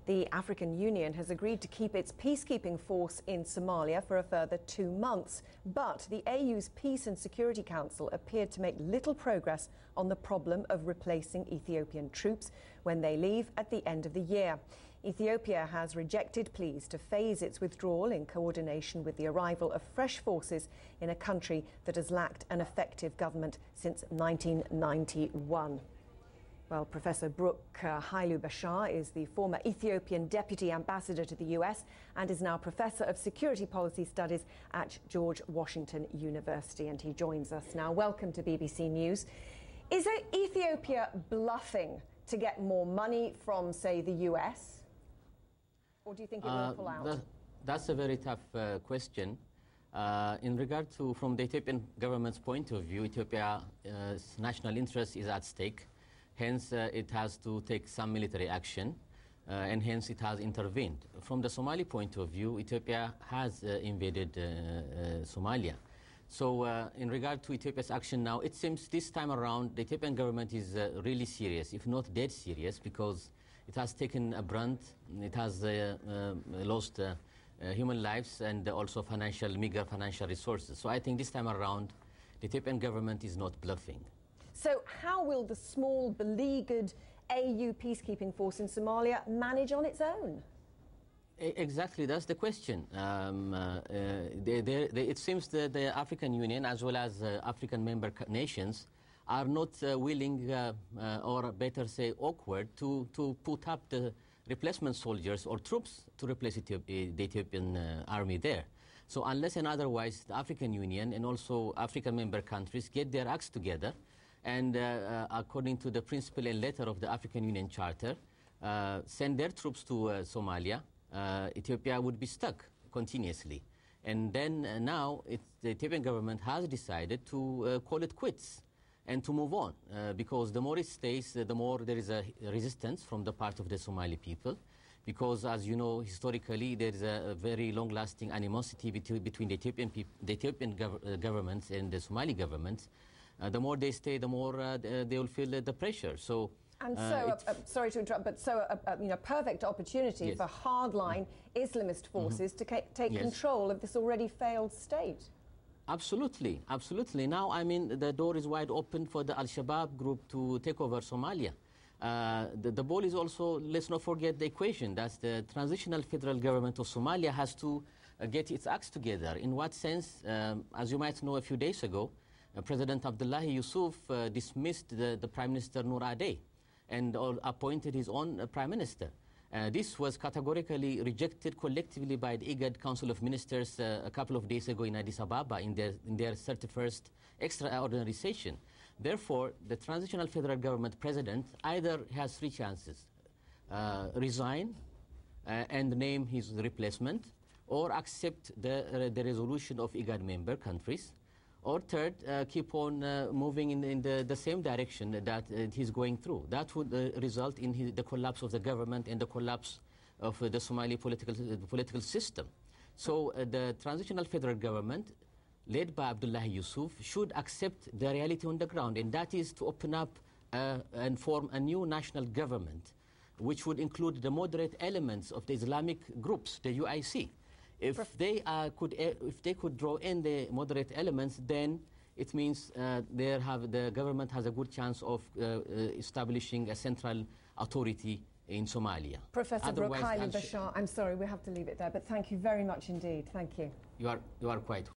The African Union has agreed to keep its peacekeeping force in Somalia for a further 2 months. But the AU's Peace and Security Council appeared to make little progress on the problem of replacing Ethiopian troops when they leave at the end of the year. Ethiopia has rejected pleas to phase its withdrawal in coordination with the arrival of fresh forces in a country that has lacked an effective government since 1991. Well, Professor Brook Beshah is the former Ethiopian Deputy Ambassador to the US and is now Professor of Security Policy Studies at George Washington University, and he joins us now. Welcome to BBC News. Is Ethiopia bluffing to get more money from, say, the US? Or do you think it will pull out? That's a very tough question. In regard to, from the Ethiopian government's point of view, Ethiopia's national interest is at stake. Hence, it has to take some military action, and hence it has intervened. From the Somali point of view, Ethiopia has invaded Somalia. So in regard to Ethiopia's action now, it seems this time around the Ethiopian government is really serious, if not dead serious, because it has taken a brunt, it has lost human lives and also meager financial resources. So I think this time around, the Ethiopian government is not bluffing. So how will the small, beleaguered AU peacekeeping force in Somalia manage on its own? Exactly, that's the question. It seems that the African Union, as well as African member nations, are not willing, or better say awkward, to put up the replacement soldiers or troops to replace the Ethiopian army there. So unless and otherwise, the African Union and also African member countries get their acts together, and according to the principle and letter of the African Union Charter, send their troops to Somalia, Ethiopia would be stuck continuously. And then now the Ethiopian government has decided to call it quits and to move on, because the more it stays, the more there is a resistance from the part of the Somali people. Because, as you know, historically, there is a very long-lasting animosity between the Ethiopian governments and the Somali governments. The more they stay, the more they will feel the pressure. So, sorry to interrupt, but perfect opportunity for hardline Islamist forces to take control of this already failed state. Absolutely, absolutely. Now, I mean, the door is wide open for the Al-Shabaab group to take over Somalia. The ball is also, let's not forget the equation, that the transitional federal government of Somalia has to get its acts together. In what sense? As you might know, a few days ago, President Abdullahi Yusuf dismissed the Prime Minister Nur Ade and appointed his own Prime Minister. This was categorically rejected collectively by the IGAD Council of Ministers a couple of days ago in Addis Ababa in their 31st extraordinary session. Therefore, the transitional federal government president either has 3 chances: resign and name his replacement, or accept the resolution of IGAD member countries, or third, keep on moving in the same direction that he's going through. That would result in the collapse of the government and the collapse of the Somali political system. So the transitional federal government, led by Abdullahi Yusuf, should accept the reality on the ground, and that is to open up and form a new national government, which would include the moderate elements of the Islamic groups, the UIC. If they could draw in the moderate elements, then it means the government has a good chance of establishing a central authority in Somalia. Professor Brook Beshah, I'm sorry, we have to leave it there, but thank you very much indeed. Thank you. You are quite